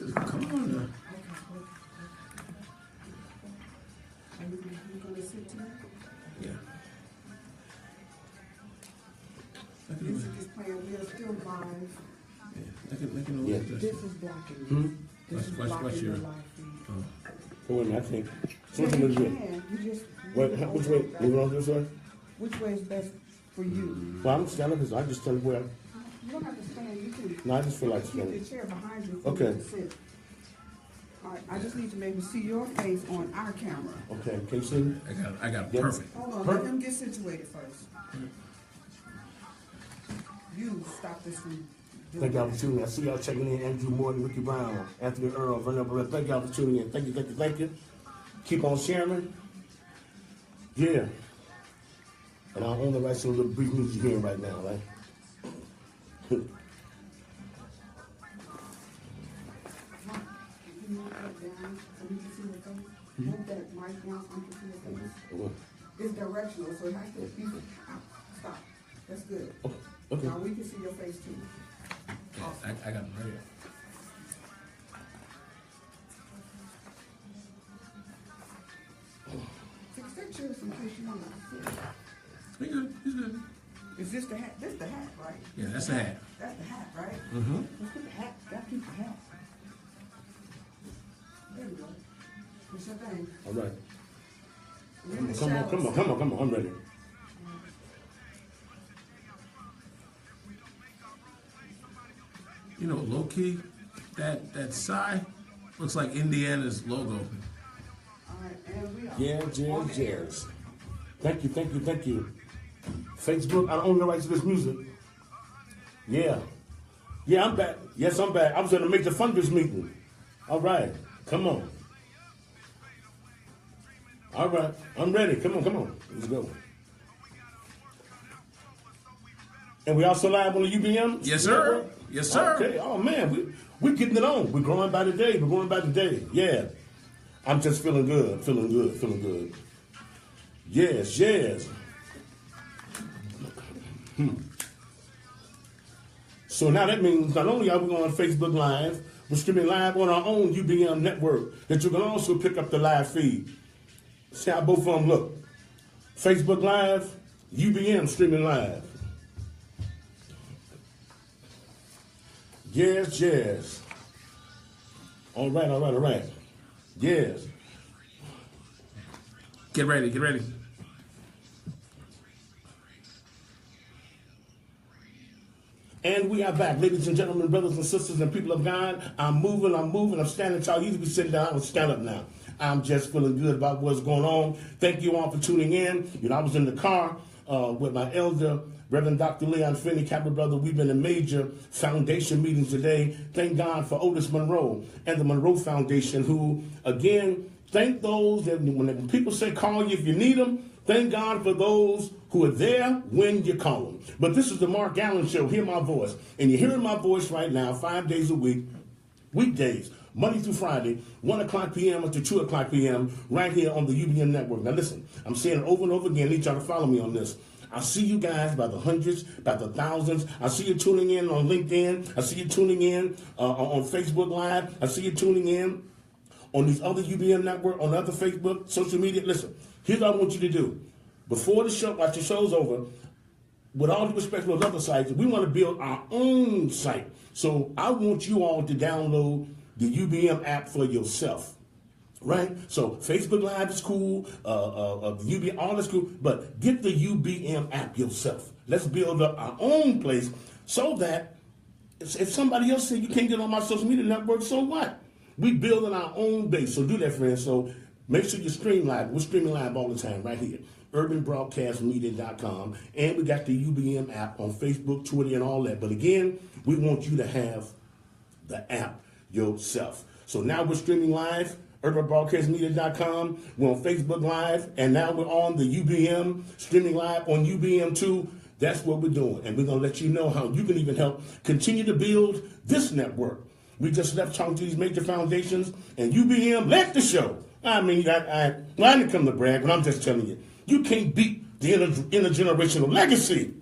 let's go. Come on now. Are you gonna sit today? Yeah. Music is playing. We are still live. Yeah. This is blocking. This is blocking What's your your? live feed. So wait a minute, I think. Yeah, Something you is good. can. You just Wait, which way? Moving on this way? Which way is best for you? Well, I'm standing up, I just stand where. You don't have to stand. You can No, I just feel like keep standing. the chair behind you. So Okay. You can sit. All right. I just need to maybe see your face on our camera. Okay, can you see me? I got Yeah. perfect. Hold on. Let them get situated first. You stop this from. Thank y'all for tuning in. I see y'all checking in. Andrew Morton, Ricky Brown, Anthony Earl, Vernon Barrett. Thank y'all for tuning in. Thank you, thank you, thank you. Keep on sharing. Yeah. And I'll own the rights to a little brief music here right now, right? Move that down so we can see your face. Move that mic down so we can see your face. It's directional, so it has to be. Stop. That's good. Okay. Now we can see your face too. I got it right here. Fix that chair in case you want to sit. He's good. He's good. Is this the hat? This the hat, right? Yeah, that's the hat. That's the hat, right? Mm-hmm. Let's put the hat. Gotta keep the hat. There we go. What's your thing? All right. We're in the Come on, shadows. come on, come on, come on. I'm ready. You know, low key, that sign looks like Indiana's logo. All right, and we are Yeah, on jazz, the air. jazz. Thank you, thank you, thank you. Facebook, I own the rights to this music. Yeah. Yeah, I'm back. Yes, I'm back. I was at a major funders meeting. All right. Come on. All right. I'm ready. Come on, come on. Let's go. And we also live on the UBM? Yes, sir. Yes, sir. Okay. Oh, man. We're getting it on. We're growing by the day. We're growing by the day. Yeah. I'm just feeling good. Feeling good. Feeling good. Yes, yes. So now that means not only are we on Facebook Live, we're streaming live on our own UBM network that you can also pick up the live feed. See how both of them look. Facebook Live, UBM streaming live. Yes, yes. All right, all right, all right. Yes. Get ready, get ready. And we are back, ladies and gentlemen, brothers and sisters and people of God. I'm moving, I'm standing tall. You used to be sitting down, I'm stand up now. I'm just feeling good about what's going on. Thank you all for tuning in. You know, I was in the car with my elder, Reverend Dr. Leon Finney, Capital Brother. We've been in major foundation meetings today. Thank God for Otis Monroe and the Monroe Foundation, who, again, thank those that when people say call you if you need them, thank God for those who are there when you call them. But this is the Mark Allen Show. Hear my voice. And you're hearing my voice right now 5 days a week, weekdays, Monday through Friday, 1 o'clock p.m. to 2 o'clock p.m. right here on the UBM network. Now listen, I'm saying it over and over again. I need y'all to follow me on this. I see you guys by the hundreds, by the thousands. I see you tuning in on LinkedIn. I see you tuning in on Facebook Live. I see you tuning in on these other UBM network, on other Facebook, social media. Listen, here's what I want you to do. Before the show, after the show's over, with all due respect to those other sites, we want to build our own site. So I want you all to download the UBM app for yourself. Right? So Facebook Live is cool, UBM, all is cool, but get the UBM app yourself. Let's build up our own place so that if somebody else says you can't get on my social media network, so what? We building our own base. So do that, friends. So make sure you stream live. We're streaming live all the time right here. UrbanBroadcastMedia.com. And we got the UBM app on Facebook, Twitter, and all that. But again, we want you to have the app yourself. So now we're streaming live. UrbanBroadcastMedia.com. We're on Facebook Live, and now we're on the UBM, streaming live on UBM2. That's what we're doing, and we're going to let you know how you can even help continue to build this network. We just left talking to these major foundations, and UBM led the show. I mean, I didn't come to brag, but I'm just telling you, you can't beat the intergenerational legacy.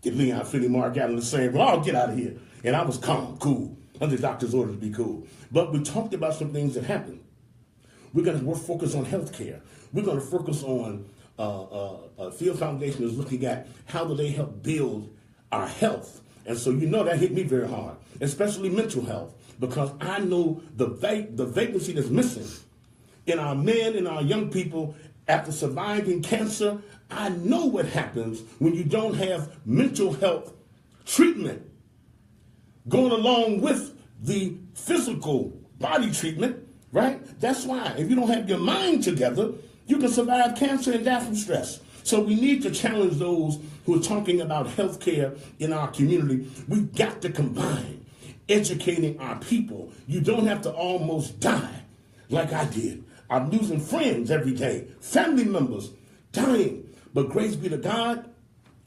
Get Leon Finney, Mark Allen the same. Well, I'll get out of here. And I was calm, cool. under the doctor's orders to be cool. But we talked about some things that happened. We're going to focus on healthcare. We're going to focus on Field Foundation is looking at how do they help build our health. And so you know that hit me very hard, especially mental health, because I know the vacancy that's missing in our men and our young people after surviving cancer. I know what happens when you don't have mental health treatment going along with the physical body treatment, right? That's why if you don't have your mind together, you can survive cancer and die from stress. So we need to challenge those who are talking about health care in our community. We've got to combine educating our people. You don't have to almost die like I did. I'm losing friends every day, family members dying. But grace be to God,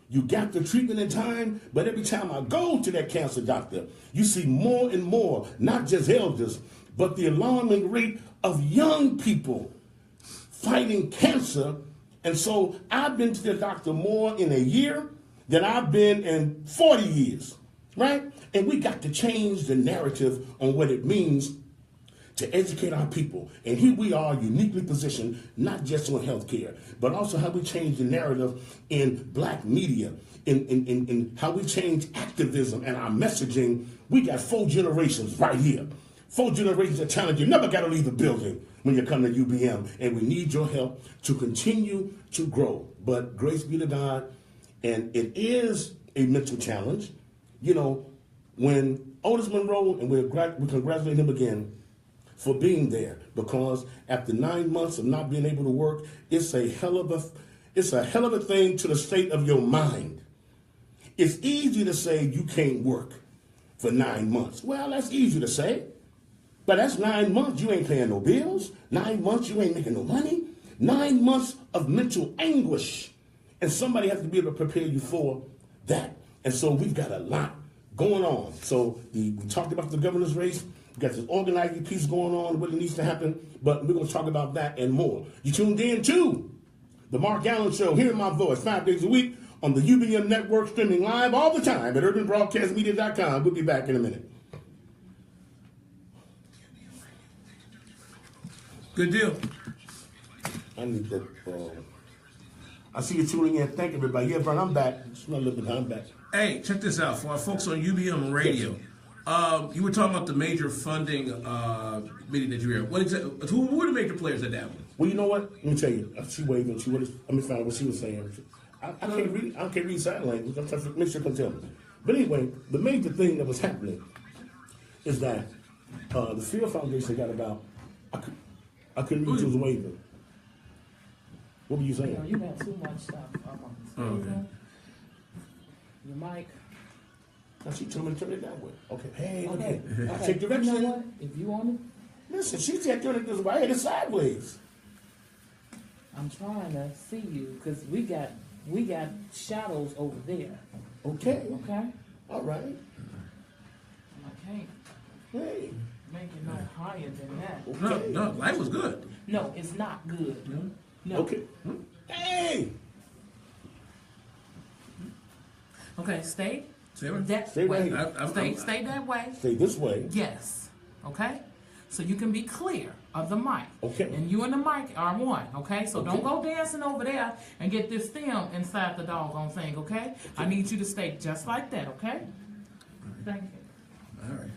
you got the treatment in time, but every time I go to that cancer doctor, you see more and more, not just elders, but the alarming rate of young people fighting cancer. And so I've been to the doctor more in a year than I've been in 40 years, right? And we got to change the narrative on what it means to educate our people. And here we are uniquely positioned, not just on healthcare, but also how we change the narrative in black media, in how we change activism and our messaging. We got 4 generations right here. 4 generations of talent. You never got to leave the building when you come to UBM. And we need your help to continue to grow. But grace be to God. And it is a mental challenge. You know, when Otis Monroe, and we congratulate him again for being there, because after 9 months of not being able to work, it's a hell of a thing to the state of your mind. It's easy to say you can't work for 9 months. Well, that's easy to say, but that's 9 months you ain't paying no bills. 9 months you ain't making no money. 9 months of mental anguish, and somebody has to be able to prepare you for that. And so we've got a lot going on. So we talked about the governor's race. We got this organizing piece going on, what needs to happen, but we're going to talk about that and more. You tuned in to the Mark Allen Show, hearing my voice 5 days a week on the UBM Network, streaming live all the time at urbanbroadcastmedia.com. We'll be back in a minute. Good deal. I need that. I see you tuning in. Thank you, everybody. Yeah, Vern, I'm back. Just a little bit, I'm back. Hey, check this out. For our folks on UBM Radio, you were talking about the major funding meeting that you were at. Who were the major players at that one? Well, you know what? Let me tell you. She waving. Let me find out what she was saying. I can't read sign language. I'm trying to make sure you can tell me. But anyway, the major thing that was happening is that the Field Foundation got about. I couldn't read. She was waving. What were you saying? You know, you got too much stuff up on the screen. Okay. Your mic. Now she told me to turn it that way. Okay. Hey, okay. Okay. Take direction. You know what? If you want it, Listen, she said turn it this way. It's sideways. I'm trying to see you because we got shadows over there. Okay. Okay. All right. I can't Hey. make it no higher than that. Okay. No, life was good. No, it's not good. No. Okay. Hey. Okay. Stay. Stay right. That Stay way. right. Stay that way. Stay this way. Yes. Okay? So you can be clear of the mic. Okay. And you and the mic are one, okay? So Okay. don't go dancing over there and get this stem inside the doggone thing, okay? I need you to stay just like that, okay? Thank you. All right.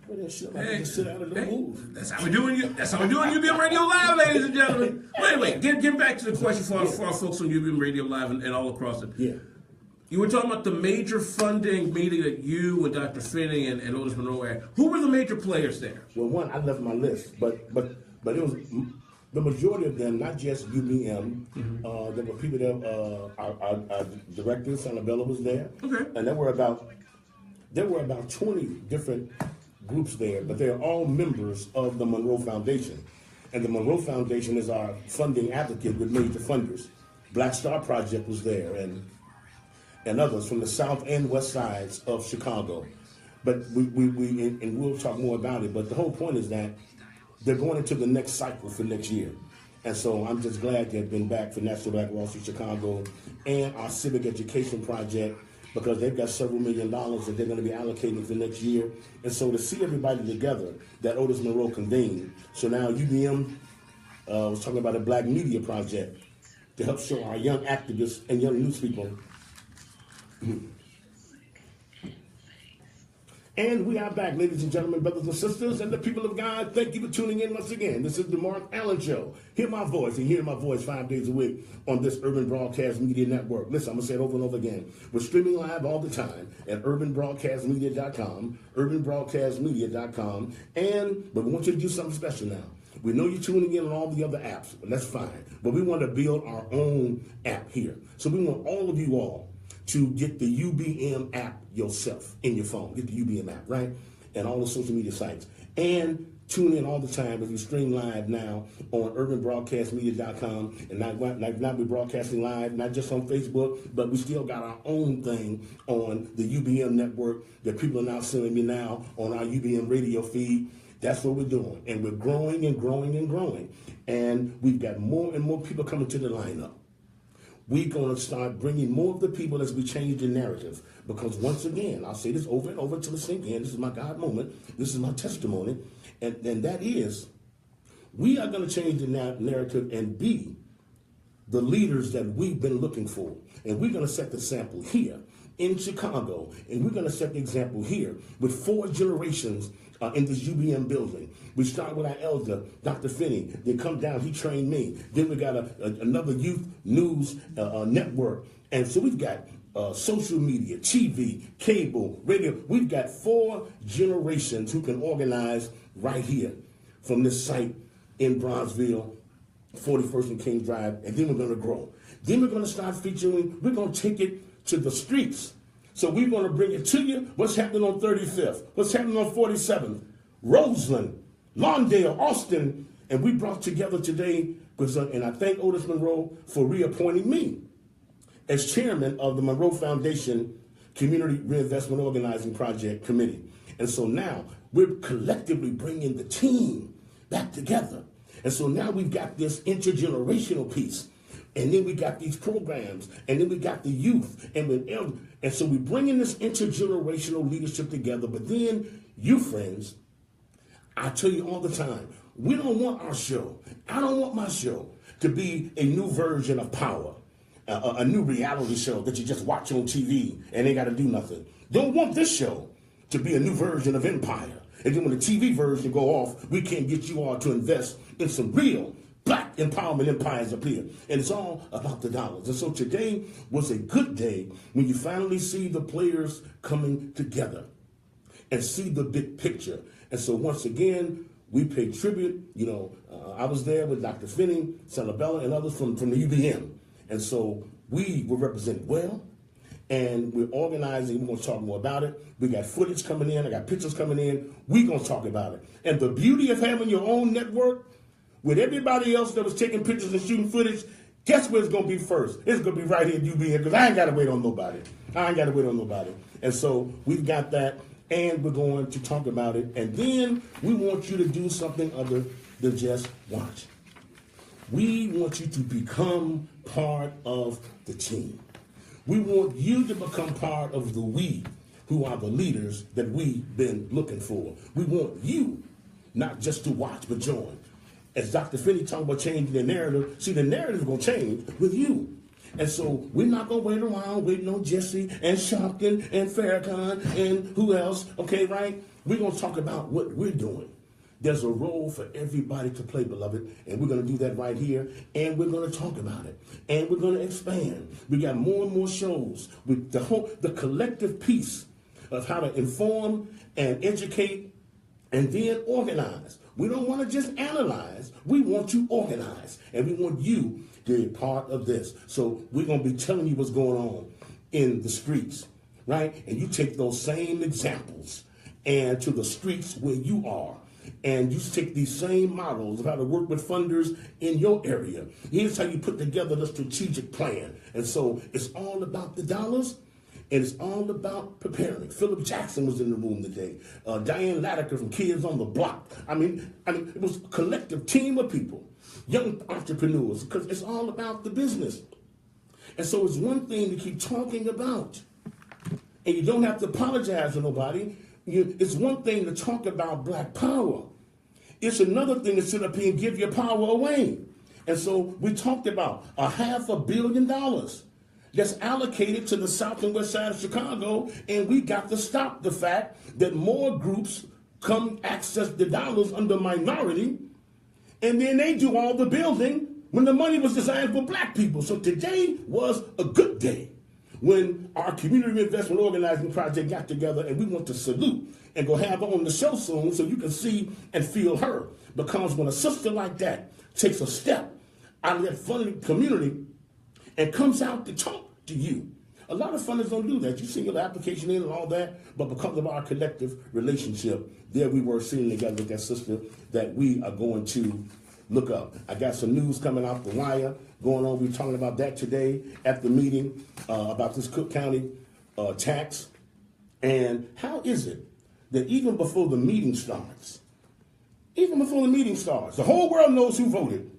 Well, that shit like just sit out and don't move. That's how we doing. That's how we doing UBM Radio Live, ladies and gentlemen. Well, anyway, get back to the question for our folks on UBM Radio Live and all across it. Yeah. You were talking about the major funding meeting that you and Dr. Finney and Otis Monroe had. Who were the major players there? Well, one, I left my list, but it was the majority of them, not just UBM. There were people there. Our director, Sanabella, was there. Okay. And there were about 20 different groups there, but they're all members of the Monroe Foundation. And the Monroe Foundation is our funding advocate with major funders. Black Star Project was there, and others from the south and west sides of Chicago. But we'll talk more about it, but the whole point is that they're going into the next cycle for next year. And so I'm just glad they've been back for National Black Wall Street Chicago and our civic education project. because they've got several $1 million that they're going to be allocating for next year. And so to see everybody together that Otis Monroe convened. So now UBM was talking about a Black Media Project to help show our young activists and young news people. And we are back, ladies and gentlemen, brothers and sisters, and the people of God. Thank you for tuning in once again. This is the Mark Allen Show. Hear my voice and hear my voice 5 days a week on this Urban Broadcast Media Network. Listen, I'm going to say it over and over again. We're streaming live all the time at urbanbroadcastmedia.com, urbanbroadcastmedia.com, but we want you to do something special now. We know you're tuning in on all the other apps, but that's fine. But we want to build our own app here. So we want all of you all to get the UBM app yourself in your phone. Get the UBM app, right? And all the social media sites. And tune in all the time as we stream live now on urbanbroadcastmedia.com. And not we're broadcasting live, not just on Facebook, but we still got our own thing on the UBM network that people are now sending me now on our UBM radio feed. That's what we're doing. And we're growing and growing and growing. And we've got more and more people coming to the lineup. We're going to start bringing more of the people as we change the narrative. Because once again, I'll say this over and over until it sinks in. This is my God moment. This is my testimony. And that is, we are going to change the narrative and be the leaders that we've been looking for. And we're going to set the sample here in Chicago. And we're going to set the example here with 4 generations in this UBM building. We start with our elder, Dr. Finney. Then come down, he trained me. Then we got another youth news network. And so we've got social media, TV, cable, radio. We've got 4 generations who can organize right here from this site in Bronzeville, 41st and King Drive. And then we're going to grow. Then we're going to start featuring, we're going to take it to the streets. So we're going to bring it to you. What's happening on 35th? What's happening on 47th? Roseland, Lawndale, Austin. And we brought together today, and I thank Otis Monroe for reappointing me as chairman of the Monroe Foundation Community Reinvestment Organizing Project Committee. And so now we're collectively bringing the team back together. And so now we've got this intergenerational piece. And then we got these programs, and then we got the youth, and so we're bringing this intergenerational leadership together. But then, you friends, I tell you all the time, we don't want our show, I don't want my show to be a new version of Power, a new reality show that you just watch on TV and ain't got to do nothing. Don't want this show to be a new version of Empire. And then when the TV version go off, we can't get you all to invest in some real Black empowerment empires appear. And it's all about the dollars. And so today was a good day when you finally see the players coming together and see the big picture. And so once again, we pay tribute. I was there with Dr. Finney, Salabella, and others from the UBM. And so we were represented well. And we're organizing. We're going to talk more about it. We got footage coming in. I got pictures coming in. We're going to talk about it. And the beauty of having your own network with everybody else that was taking pictures and shooting footage, guess where it's going to be first? It's going to be right here at UBM, because I ain't got to wait on nobody. And so we've got that, and we're going to talk about it. And then we want you to do something other than just watch. We want you to become part of the team. We want you to become part of the we, who are the leaders that we've been looking for. We want you not just to watch, but join. As Dr. Finney talked about changing the narrative, see, the narrative is going to change with you. And so we're not going to wait around waiting on Jesse and Shopkin and Farrakhan and who else, okay, right? We're going to talk about what we're doing. There's a role for everybody to play, beloved, and we're going to do that right here, and we're going to talk about it, and we're going to expand. We got more and more shows with the collective piece of how to inform and educate and then organize. We don't want to just analyze. We want to organize. And we want you to be part of this. So we're going to be telling you what's going on in the streets, right? And you take those same examples and to the streets where you are. And you take these same models of how to work with funders in your area. Here's how you put together the strategic plan. And so it's all about the dollars. And it's all about preparing. Philip Jackson was in the room today. Diane Latiker from Kids on the Block. I mean, it was a collective team of people, young entrepreneurs, because it's all about the business. And so it's one thing to keep talking about And you don't have to apologize to nobody. It's one thing to talk about black power. It's another thing to sit up here and give your power away. And so we talked about $500 million that's allocated to the south and west side of Chicago, and we got to stop the fact that more groups come access the dollars under minority, and then they do all the building when the money was designed for black people. So today was a good day when our community investment organizing project got together, and we want to salute and go have her on the show soon so you can see and feel her. Because when a sister like that takes a step out of that funding community and comes out to talk to you, a lot of funders don't do that. You see your application in and all that, but because of our collective relationship, there we were sitting together with that sister that we are going to look up. I got some news coming off the wire going on. We're talking about that today at the meeting about this Cook County tax. And how is it that even before the meeting starts, the whole world knows who voted,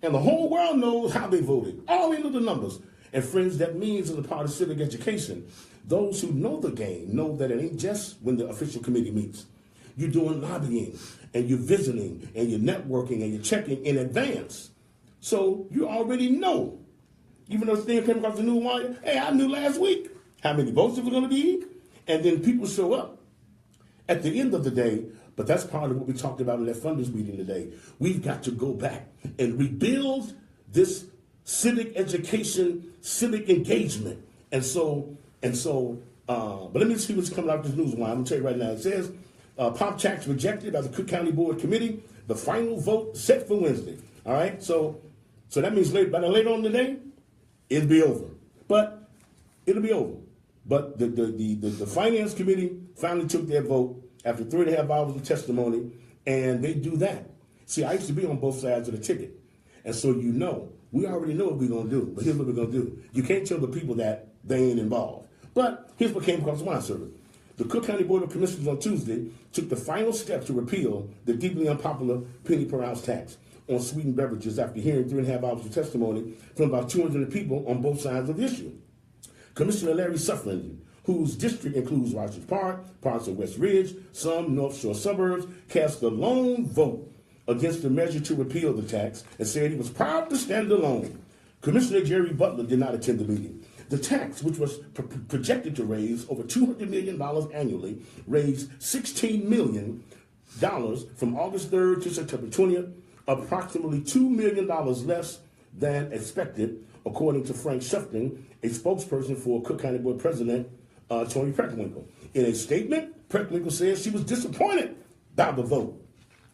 and the whole world knows how they voted. All into the numbers. And friends, that means as a part of civic education, those who know the game know that it ain't just when the official committee meets. You're doing lobbying, and you're visiting, and you're networking, and you're checking in advance. So you already know. Even though this thing came across the news wire, hey, I knew last week how many votes it was going to be, and then people show up at the end of the day. But that's part of what we talked about in that funders meeting today. We've got to go back and rebuild this civic education, civic engagement. But let me see what's coming out of this news wire. I'm going to tell you right now. It says, Pop tax rejected by the Cook County Board Committee. The final vote set for Wednesday. All right? So that means later on today, it'll be over. But it'll be over. But the Finance Committee finally took their vote after 3.5 hours of testimony, and they do that. See, I used to be on both sides of the ticket. And so we already know what we're going to do. But here's what we're going to do. You can't tell the people that they ain't involved. But here's what came across the wire service. The Cook County Board of Commissioners on Tuesday took the final step to repeal the deeply unpopular penny per ounce tax on sweetened beverages after hearing 3.5 hours of testimony from about 200 people on both sides of the issue. Commissioner Larry Suffren, whose district includes Rogers Park, parts of West Ridge, some North Shore suburbs, cast a lone vote against the measure to repeal the tax and said he was proud to stand alone. Commissioner Jerry Butler did not attend the meeting. The tax, which was projected to raise over $200 million annually, raised $16 million from August 3rd to September 20th, approximately $2 million less than expected, according to Frank Shuffton, a spokesperson for Cook County Board President Tony Preckwinkle. In a statement, Preckwinkle says she was disappointed by the vote,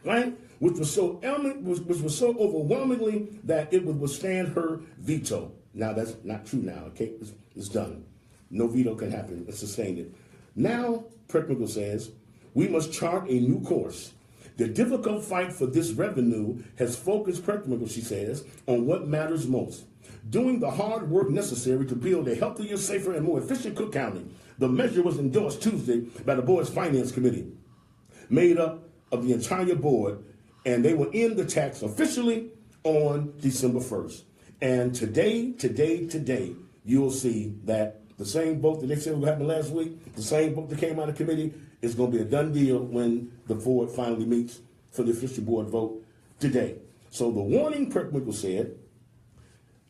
right? Which was so overwhelmingly that it would withstand her veto. Now that's not true now, okay? It's done. No veto can happen. It's sustained it. Now, Preckwinkle says, we must chart a new course. The difficult fight for this revenue has focused, Preckwinkle, she says, on what matters most. Doing the hard work necessary to build a healthier, safer, and more efficient Cook County. The measure was endorsed Tuesday by the board's Finance Committee, made up of the entire board, and they will end the tax officially on December 1st. And today, you'll see that the same vote that they said would happen last week, the same vote that came out of committee, is going to be a done deal when the board finally meets for the official board vote today. So the warning, Preckwinkle said,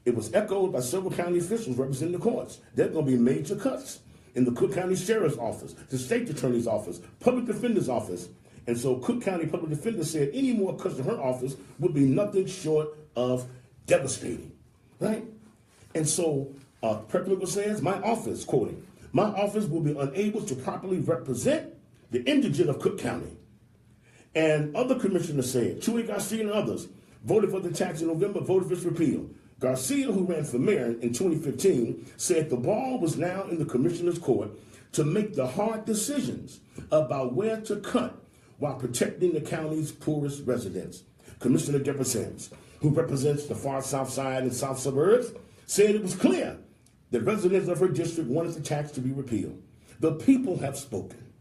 it was echoed by several county officials representing the courts. There are going to be major cuts in the Cook County Sheriff's Office, the State Attorney's Office, Public Defender's Office. And so Cook County Public Defender said any more cuts in her office would be nothing short of devastating, right? And so Preckwinkle says, my office, quoting, my office will be unable to properly represent the indigent of Cook County. And other commissioners said, Chuy Garcia and others voted for the tax in November, voted for its repeal. Garcia, who ran for mayor in 2015, said the ball was now in the commissioner's court to make the hard decisions about where to cut while protecting the county's poorest residents. Commissioner Deborah Sims, who represents the far south side and south suburbs, said it was clear that residents of her district wanted the tax to be repealed. The people have spoken,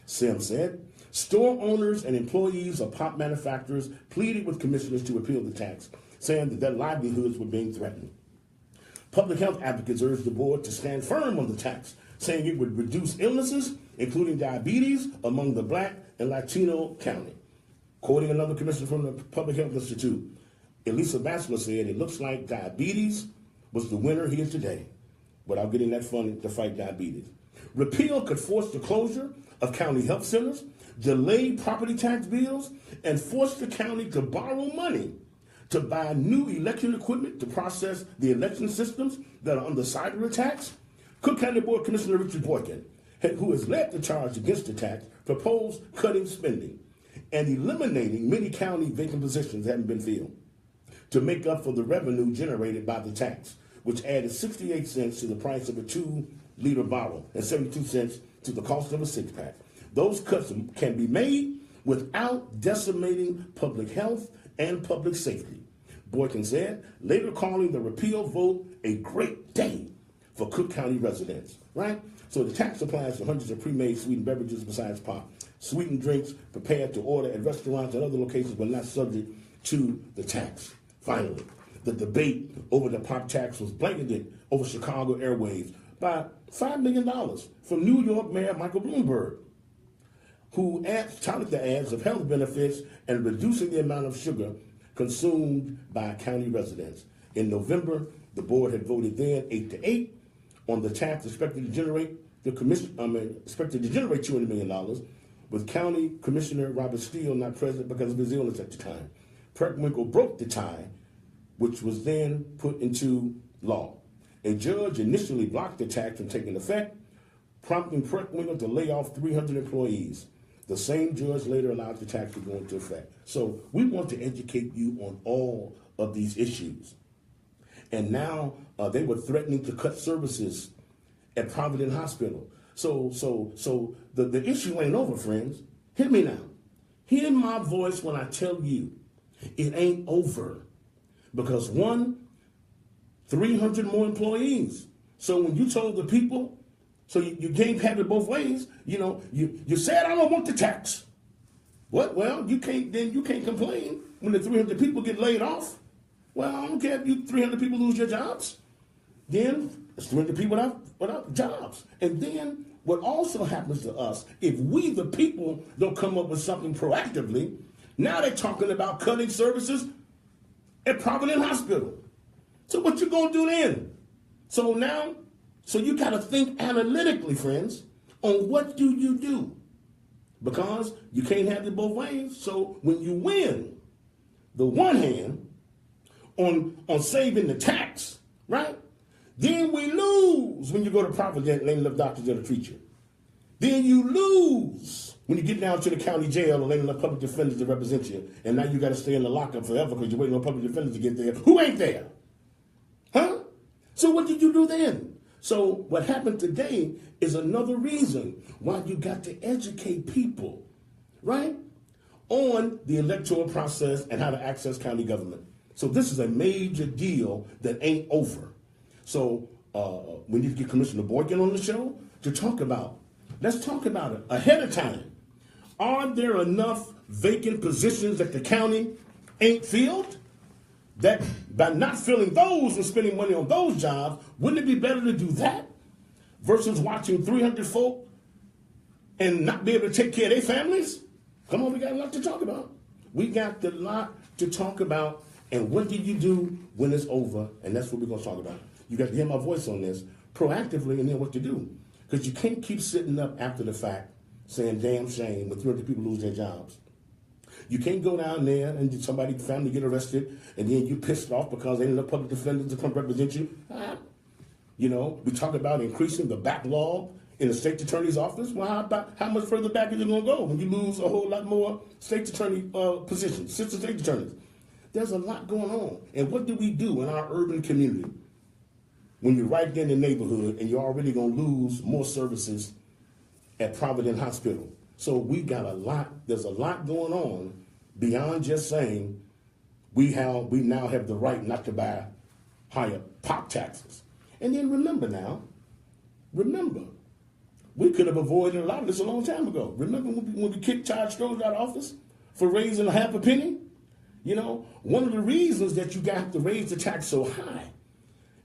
Sims said. Store owners and employees of pop manufacturers pleaded with commissioners to repeal the tax, saying that their livelihoods were being threatened. Public health advocates urged the board to stand firm on the tax, saying it would reduce illnesses, including diabetes, among the Black and Latino county. Quoting another commissioner from the Public Health Institute, Elisa Bassler said, it looks like diabetes was the winner here today, without getting that funding to fight diabetes. Repeal could force the closure of county health centers, delay property tax bills, and force the county to borrow money to buy new election equipment to process the election systems that are under cyber attacks. Cook County Board Commissioner Richard Boykin, who has led the charge against the tax, proposed cutting spending and eliminating many county vacant positions that haven't been filled to make up for the revenue generated by the tax, which added 68 cents to the price of a 2-liter bottle and 72 cents to the cost of a 6-pack. Those cuts can be made without decimating public health and public safety, Boykin said, later calling the repeal vote a great day for Cook County residents, right? So the tax applies to hundreds of pre-made sweetened beverages besides pop. Sweetened drinks prepared to order at restaurants and other locations but not subject to the tax. Finally, the debate over the pop tax was blanketed over Chicago airwaves by $5 million from New York Mayor Michael Bloomberg, who touted the ads of health benefits and reducing the amount of sugar consumed by county residents. In November, the board had voted then 8-8 on the tax expected to generate $200 million, with County Commissioner Robert Steele not present because of his illness at the time. Preckwinkle broke the tie, which was then put into law. A judge initially blocked the tax from taking effect, prompting Preckwinkle to lay off 300 employees. The same judge later allowed the tax to go into effect. So we want to educate you on all of these issues. And now they were threatening to cut services at Providence Hospital. So the issue ain't over, friends. Hear me now. Hear my voice when I tell you it ain't over. Because 300 more employees. So when you told the people, so you can't have it both ways, you said I don't want the tax. What? Well, you can't complain when the 300 people get laid off. Well, I don't care if you 300 people lose your jobs. Then it's 300 people without jobs. And then what also happens to us, if we, the people, don't come up with something proactively, now they're talking about cutting services at Providence Hospital. So what you gonna do then? So you gotta think analytically, friends, on what do you do? Because you can't have it both ways. So when you win the one hand on saving the tax, right? Then we lose when you go to Providence and ain't enough doctors there to treat you. Then you lose when you get down to the county jail and ain't enough public defenders to represent you. And now you got to stay in the lockup forever because you're waiting on public defenders to get there. Who ain't there? Huh? So what did you do then? So what happened today is another reason why you got to educate people, right, on the electoral process and how to access county government. So this is a major deal that ain't over. So we need to get Commissioner Boykin on the show to talk about. Let's talk about it ahead of time. Are there enough vacant positions that the county ain't filled? That by not filling those and spending money on those jobs, wouldn't it be better to do that versus watching 300 folk and not be able to take care of their families? Come on, we got a lot to talk about. We got a lot to talk about. And what did you do when it's over? And that's what we're going to talk about. You got to hear my voice on this proactively and then what to do. Because you can't keep sitting up after the fact saying, damn shame, when 300 people lose their jobs. You can't go down there and somebody family get arrested and then you pissed off because ain't enough public defenders to come represent you. We talk about increasing the backlog in the state attorney's office. Well, how much further back is it going to go when you lose a whole lot more state attorney positions, assistant state attorneys? There's a lot going on. And what do we do in our urban community when you're right there in the neighborhood and you're already going to lose more services at Providence Hospital? So we got there's a lot going on beyond just saying we now have the right not to buy higher pop taxes. And then remember, we could have avoided a lot of this a long time ago. Remember when we kicked Todd Strode out of office for raising a half a penny? One of the reasons that you got to raise the tax so high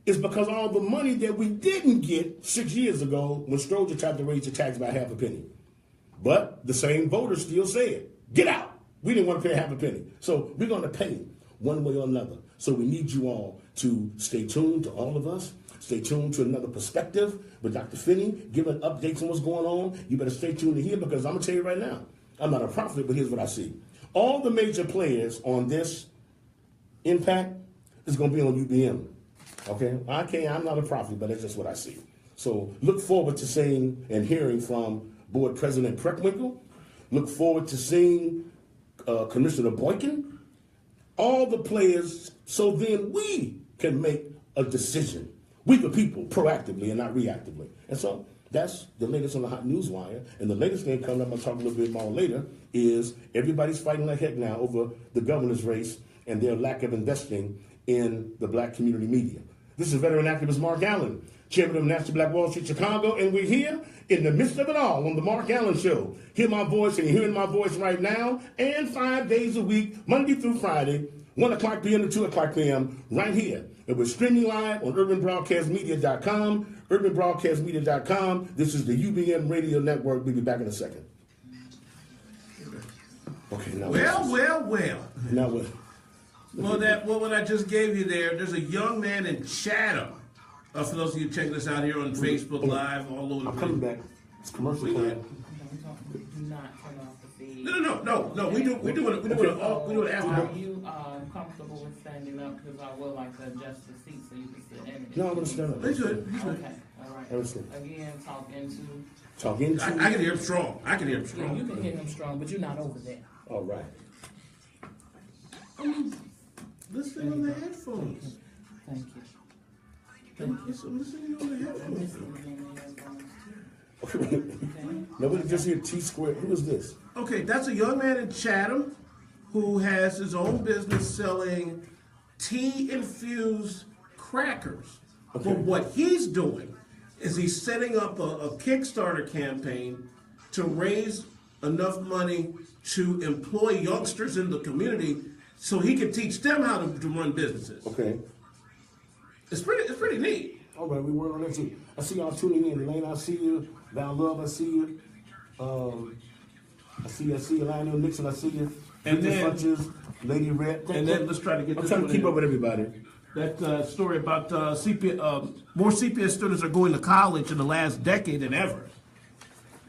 is because all the money that we didn't get 6 years ago when Stroger tried to raise the tax by half a penny. But the same voters still said, get out. We didn't want to pay half a penny. So we're going to pay one way or another. So we need you all to stay tuned to all of us. Stay tuned to another perspective with Dr. Finney, giving updates on what's going on. You better stay tuned to here because I'm going to tell you right now, I'm not a prophet, but here's what I see. All the major players on this impact is going to be on UBM. Okay? I'm not a prophet, but that's just what I see. So look forward to seeing and hearing from Board President Preckwinkle. Look forward to seeing Commissioner Boykin. All the players, so then we can make a decision. We the people, proactively and not reactively. And so that's the latest on the hot news wire. And the latest thing coming up, I'm going to talk a little bit more later, is everybody's fighting like heck now over the governor's race and their lack of investing in the black community media. This is veteran activist Mark Allen, chairman of National Black Wall Street Chicago, and we're here in the midst of it all on the Mark Allen Show. Hear my voice, and you're hearing my voice right now, and 5 days a week, Monday through Friday, 1 o'clock p.m. to 2 o'clock p.m. right here. And we're streaming live on urbanbroadcastmedia.com, urbanbroadcastmedia.com. This is the UBM Radio Network. We'll be back in a second. Okay, now Well. Now what? What I just gave you there's a young man in Chatham. For those of you checking us out here on Facebook Live, all over the I'm place. coming back. It's commercial plan. Do not turn off the feed. No. We do it after. Are you comfortable with standing up? Because I would like to adjust the seat so you can sit in it. No, I'm going to stand up. They should. Okay, all right. Everything. Again, Talk into. I can hear him strong. Yeah, you can hear him strong, but you're not over there. All right. Listening on the headphones. Thank you. Listening on the headphones. Nobody just hear T Square. Who is this? Okay, that's a young man in Chatham who has his own business selling tea-infused crackers. Okay. But what he's doing is he's setting up a Kickstarter campaign to raise enough money to employ youngsters in the community so he can teach them how to run businesses. Okay. It's pretty neat. All right, we work on that too. I see y'all tuning in. Elaine, I see you. Val Love, I see you. I see you. Lionel Nixon, I see you. And Victor then- Funches, Lady Red. And then let's try to get I'm this trying to one keep in. up with everybody. That story about more CPS students are going to college in the last decade than ever.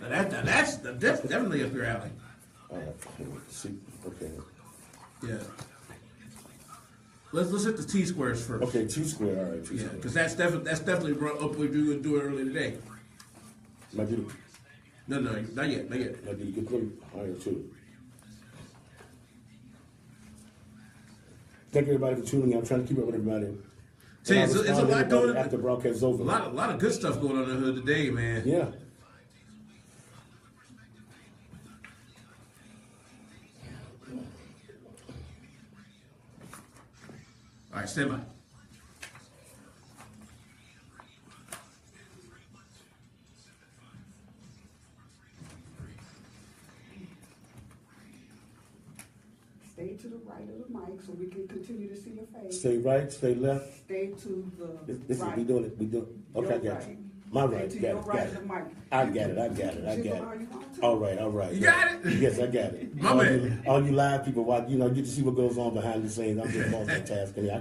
Now that's definitely up your alley. All right. See. Okay. Yeah. Let's hit the T squares first. Okay, T Square. All right, T Yeah, Square. because that's definitely up what you were doing earlier today. Might be No, not yet. might be good one higher too. Thank everybody for tuning in. I'm trying to keep up with everybody. See, And it's I'll a respond to lot everybody going on. after broadcast is over. A lot of good stuff going on in the hood today, man. Yeah. All right, stand by. Stay to the right of the mic so we can continue to see your face. Stay right, stay left. Stay to the This right. is, we doing it. We doing okay, I Your got you. right. My Stay right, to got your it, right got of it. the mic. I got it. Jiggle how you want to. All right. You got it? Yes, I got it. My all man. all you live people watch, get to see what goes on behind the scenes. I'm just multitasking.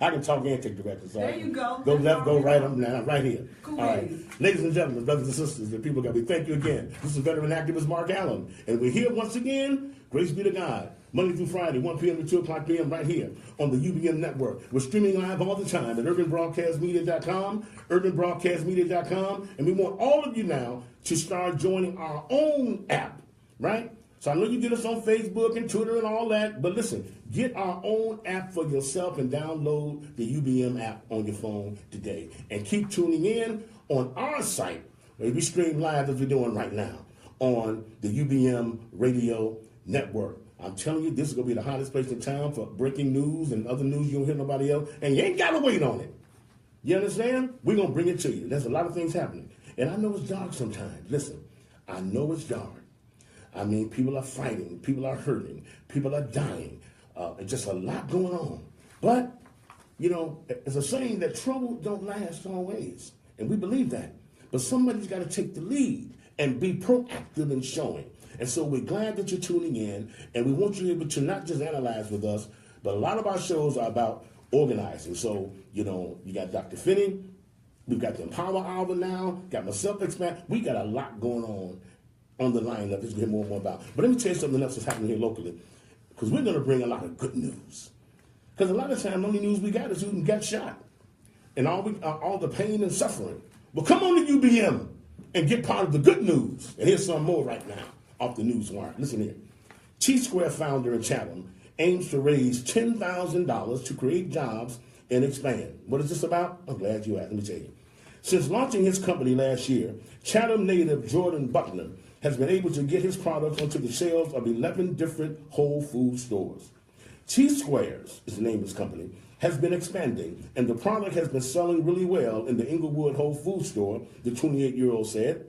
I can talk and take directions. So There you go. Go left, go right. I'm now right here. Cool. All right, ladies and gentlemen, brothers and sisters, the people got me. Thank you again. This is veteran activist Mark Allen, and we're here once again. Grace be to God. Monday through Friday, 1 p.m. to 2 o'clock p.m. right here on the UBM network. We're streaming live all the time at urbanbroadcastmedia.com, urbanbroadcastmedia.com, and we want all of you now to start joining our own app, right? So I know you get us on Facebook and Twitter and all that, but listen, get our own app for yourself and download the UBM app on your phone today. And keep tuning in on our site, where we stream live as we're doing right now on the UBM Radio Network. I'm telling you, this is going to be the hottest place in town for breaking news and other news you don't hear nobody else, and you ain't got to wait on it. You understand? We're going to bring it to you. There's a lot of things happening. And I know it's dark sometimes. Listen, I know it's dark. I mean, people are fighting, people are hurting, people are dying. Just a lot going on. But You know, it's a saying that trouble don't last always, and we believe that. But somebody's got to take the lead and be proactive in showing. And so we're glad that you're tuning in, and we want you to be able to not just analyze with us, but a lot of our shows are about organizing. So, you know, you got Dr. Finney, we've got the Empower Hour now, got myself expand. We got a lot going on the lineup that you'll hear more and more about. But let me tell you something else that's happening here locally, because we're going to bring a lot of good news. Because a lot of times, the only news we got is who got shot and all the pain and suffering. Well, come on to UBM and get part of the good news. And here's some more right now off the news wire. Listen here. T-Square founder in Chatham aims to raise $10,000 to create jobs and expand. What is this about? I'm glad you asked. Let me tell you. Since launching his company last year, Chatham native Jordan Buckner has been able to get his products onto the shelves of 11 different Whole Food stores. T-Squares is the name of his company, has been expanding, and the product has been selling really well in the Inglewood Whole Food store, the 28-year-old said.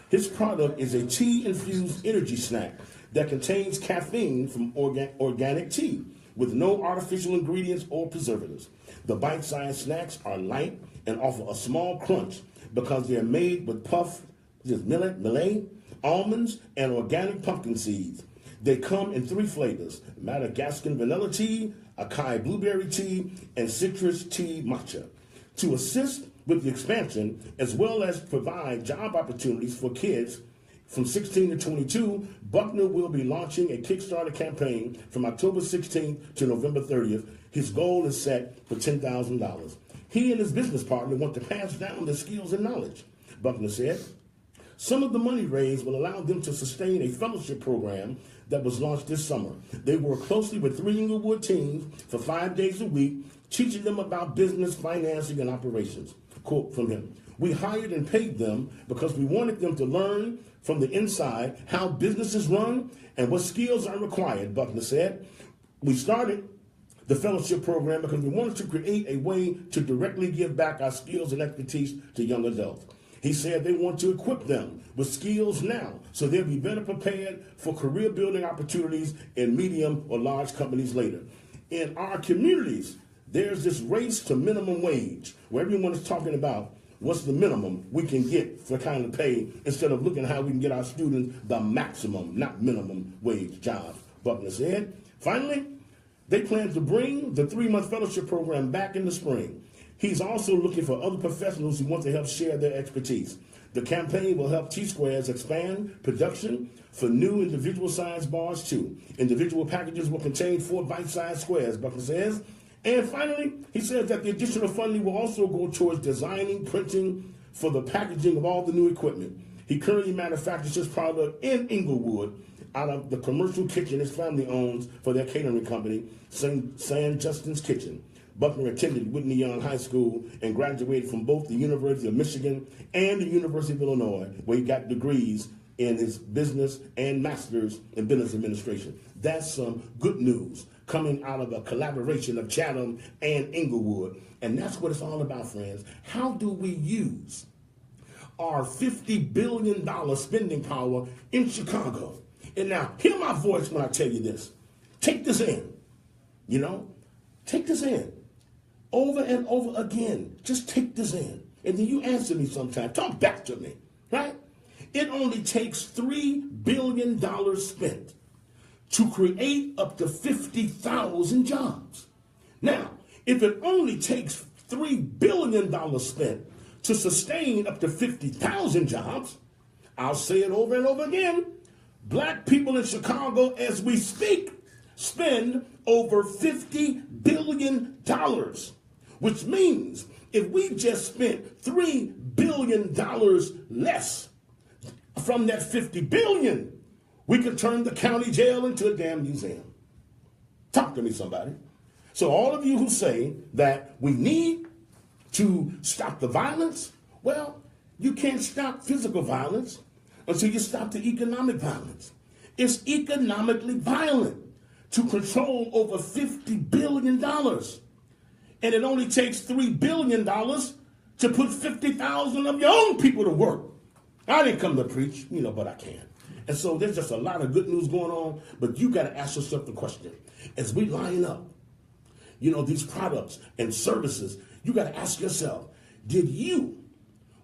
His product is a tea-infused energy snack that contains caffeine from organic tea with no artificial ingredients or preservatives. The bite-sized snacks are light and offer a small crunch because they're made with puffed millet, almonds, and organic pumpkin seeds. They come in 3 flavors: Madagascar vanilla tea, acai blueberry tea, and citrus tea matcha. To assist with the expansion, as well as provide job opportunities for kids from 16 to 22, Buckner will be launching a Kickstarter campaign from October 16th to November 30th. His goal is set for $10,000. He and his business partner want to pass down their skills and knowledge, Buckner said. Some of the money raised will allow them to sustain a fellowship program that was launched this summer. They work closely with 3 Inglewood teams for 5 days a week, teaching them about business, financing, and operations. Quote from him: "We hired and paid them because we wanted them to learn from the inside how businesses run and what skills are required," Buckner said. "We started the fellowship program because we wanted to create a way to directly give back our skills and expertise to young adults." He said they want to equip them with skills now so they'll be better prepared for career building opportunities in medium or large companies later. In our communities, there's this race to minimum wage where everyone is talking about what's the minimum we can get for kind of pay instead of looking at how we can get our students the maximum, not minimum wage jobs, Buckner said. Finally, they plan to bring the 3-month fellowship program back in the spring. He's also looking for other professionals who want to help share their expertise. The campaign will help T-Squares expand production for new individual-sized bars, too. Individual packages will contain 4 bite-sized squares, Buckner says. And finally, he says that the additional funding will also go towards designing, printing for the packaging of all the new equipment. He currently manufactures his product in Inglewood out of the commercial kitchen his family owns for their catering company, San Justin's Kitchen. Buckner attended Whitney Young High School and graduated from both the University of Michigan and the University of Illinois, where he got degrees in his business and master's in business administration. That's some good news coming out of a collaboration of Chatham and Inglewood. And that's what it's all about, friends. How do we use our $50 billion spending power in Chicago? And now, hear my voice when I tell you this. Take this in. Take this in. Over and over again. Just take this in. And then you answer me sometime. Talk back to me, right? It only takes $3 billion spent to create up to 50,000 jobs. Now, if it only takes $3 billion spent to sustain up to 50,000 jobs, I'll say it over and over again, black people in Chicago, as we speak, spend over $50 billion, which means if we just spent $3 billion less from that $50 billion, we could turn the county jail into a damn museum. Talk to me, somebody. So all of you who say that we need to stop the violence, well, you can't stop physical violence until you stop the economic violence. It's economically violent to control over $50 billion. And it only takes $3 billion to put 50,000 of your own people to work. I didn't come to preach, but I can. And so there's just a lot of good news going on, but you got to ask yourself the question. As we line up, these products and services, you got to ask yourself,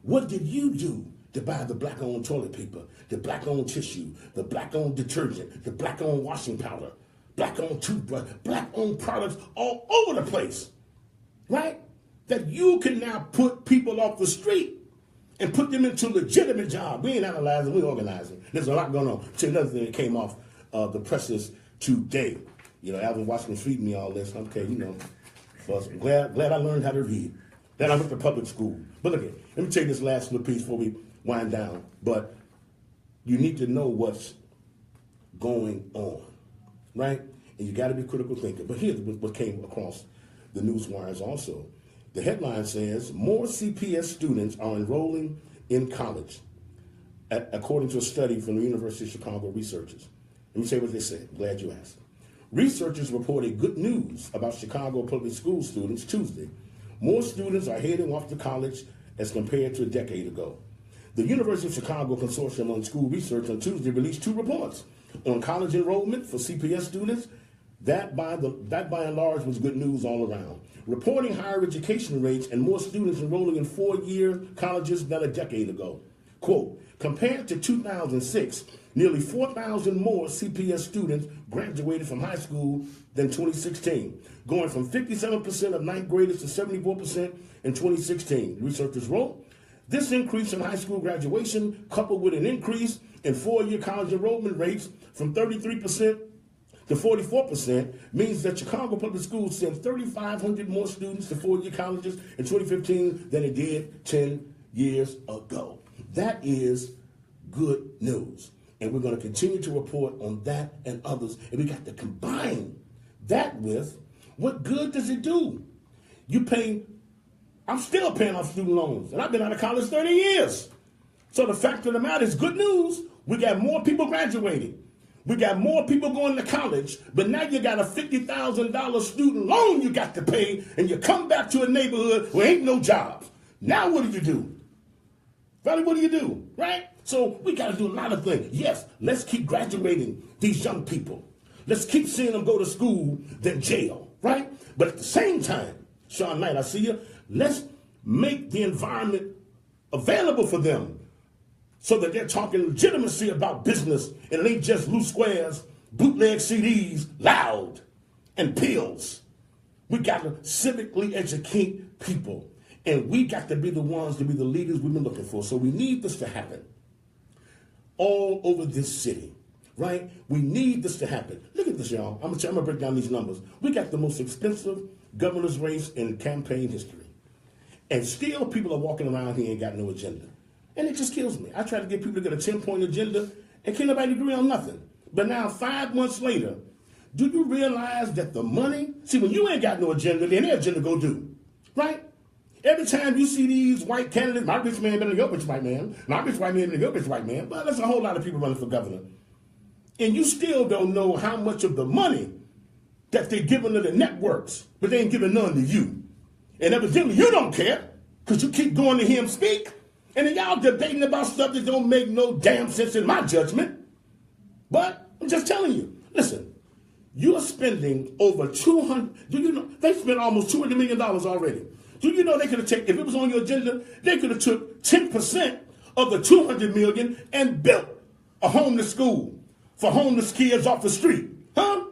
what did you do to buy the black-owned toilet paper, the black-owned tissue, the black-owned detergent, the black-owned washing powder, black-owned toothbrush, black-owned products all over the place, right? That you can now put people off the street and put them into legitimate jobs. We ain't analyzing, we organizing. There's a lot going on. So another thing that came off the presses today. Alvin Washington feed me all this. Okay, but I'm glad I learned how to read. Then I went to public school. But look, let me take this last little piece before we wind down. But you need to know what's going on, right? And you got to be critical thinker. But here's what came across the news wires also. The headline says, more CPS students are enrolling in college, according to a study from the University of Chicago researchers. Let me tell you what they said. I'm glad you asked. Researchers reported good news about Chicago public school students Tuesday. More students are heading off to college as compared to a decade ago. The University of Chicago Consortium on School Research on Tuesday released 2 reports on college enrollment for CPS students. That by and large was good news all around, reporting higher education rates and more students enrolling in 4-year colleges than a decade ago. Quote, compared to 2006, nearly 4,000 more CPS students graduated from high school than 2016, going from 57% of ninth graders to 74% in 2016. Researchers wrote, this increase in high school graduation, coupled with an increase in 4-year college enrollment rates from 33% to 44%, means that Chicago Public Schools sent 3,500 more students to 4-year colleges in 2015 than it did 10 years ago. That is good news. And we're going to continue to report on that and others. And we got to combine that with what good does it do? I'm still paying off student loans, and I've been out of college 30 years. So the fact of the matter is good news. We got more people graduating. We got more people going to college, but now you got a $50,000 student loan you got to pay, and you come back to a neighborhood where ain't no jobs. Now what do you do? Valley, what do you do, right? So we got to do a lot of things. Yes, let's keep graduating these young people. Let's keep seeing them go to school than jail, right? But at the same time, Sean Knight, I see you, let's make the environment available for them so that they're talking legitimacy about business and it ain't just loose squares, bootleg CDs, loud, and pills. We got to civically educate people, and we got to be the ones to be the leaders we've been looking for. So we need this to happen all over this city, right? We need this to happen. Look at this, y'all. I'm gonna break down these numbers. We got the most expensive governor's race in campaign history. And still people are walking around here and ain't got no agenda. And it just kills me. I try to get people to get a 10-point agenda and can't nobody agree on nothing. But now 5 months later, do you realize that the money, see, when you ain't got no agenda, then their agenda go do, right? Every time you see these white candidates, my rich man better than your rich white man, my rich white man better than your rich white man, but there's a whole lot of people running for governor. And you still don't know how much of the money that they're giving to the networks, but they ain't giving none to you. And evidently you don't care, because you keep going to hear him speak, and then y'all debating about stuff that don't make no damn sense in my judgment. But I'm just telling you, listen, you're spending over 200, do you know, they spent almost $200 million already. Do you know they could have taken, if it was on your agenda, they could have took 10% of the $200 million and built a homeless school for homeless kids off the street, huh?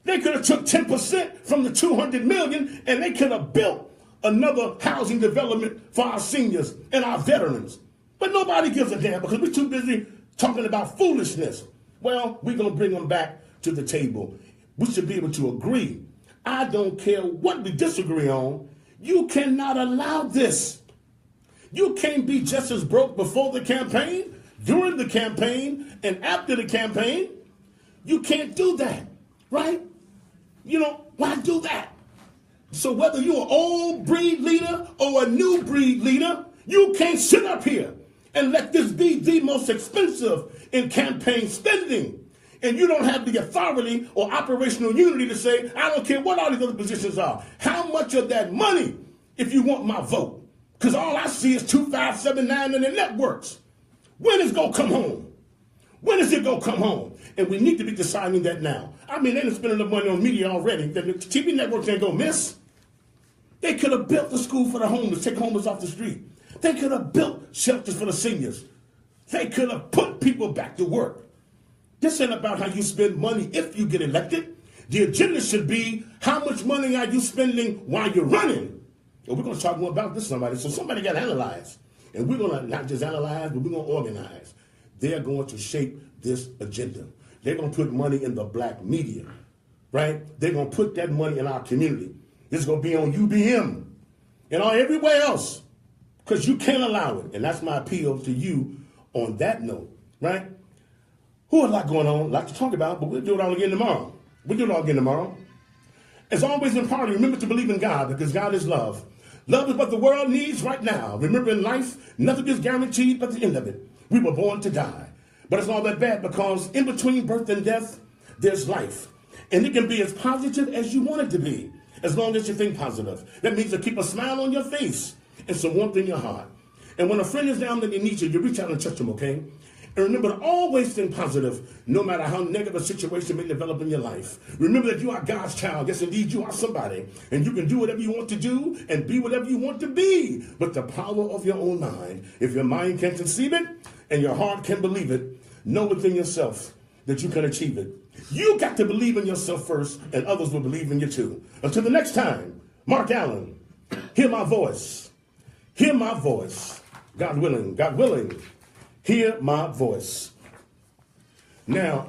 They could have took 10% from the $200 million and they could have built another housing development for our seniors and our veterans. But nobody gives a damn because we're too busy talking about foolishness. Well, we're going to bring them back to the table. We should be able to agree. I don't care what we disagree on. You cannot allow this. You can't be just as broke before the campaign, during the campaign, and after the campaign. You can't do that, right? You know, why do that? So whether you're an old breed leader or a new breed leader, you can't sit up here and let this be the most expensive in campaign spending. And you don't have the authority or operational unity to say, I don't care what all these other positions are. How much of that money if you want my vote? Because all I see is 2579 in the networks. When is it going to come home? When is it going to come home? And we need to be deciding that now. I mean, they done spent enough money on media already that the TV networks ain't gonna miss. They could have built the school for the homeless, take homeless off the street. They could have built shelters for the seniors. They could have put people back to work. This ain't about how you spend money if you get elected. The agenda should be how much money are you spending while you're running. And we're going to talk more about this somebody. So somebody got to analyze. And we're going to not just analyze, but we're going to organize. They're going to shape this agenda. They're going to put money in the black media, right? They're going to put that money in our community. It's going to be on UBM and on everywhere else because you can't allow it. And that's my appeal to you on that note, right? A lot going on, a lot to talk about, but we'll do it all again tomorrow. We'll do it all again tomorrow. As always in party, remember to believe in God because God is love. Love is what the world needs right now. Remember in life, nothing is guaranteed but the end of it. We were born to die. But it's not that bad because in between birth and death, there's life. And it can be as positive as you want it to be, as long as you think positive. That means to keep a smile on your face and some warmth in your heart. And when a friend is down that they need you, you reach out and touch them, okay? And remember to always think positive, no matter how negative a situation may develop in your life. Remember that you are God's child. Yes, indeed, you are somebody. And you can do whatever you want to do and be whatever you want to be. But the power of your own mind, if your mind can conceive it and your heart can believe it, know within yourself that you can achieve it. You got to believe in yourself first, and others will believe in you too. Until the next time, Mark Allen, hear my voice. Hear my voice. God willing, hear my voice. Now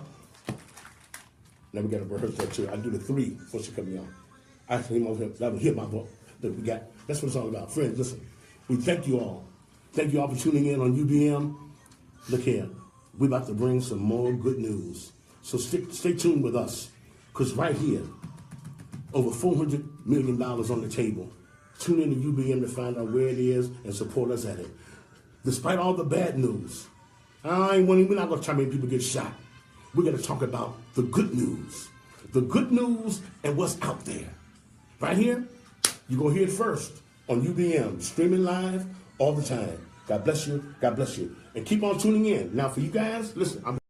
we got to rehearse that too. I do the 3 before she cut me off. I hear my voice. That's what it's all about. Friends, listen, we thank you all. Thank you all for tuning in on UBM. Look here, we're about to bring some more good news. So stay tuned with us, because right here, over $400 million on the table. Tune in to UBM to find out where it is and support us at it. Despite all the bad news, we're not going to try to make people get shot. We're going to talk about the good news. The good news and what's out there. Right here, you're going to hear it first on UBM, streaming live all the time. God bless you. God bless you. And keep on tuning in. Now for you guys, listen,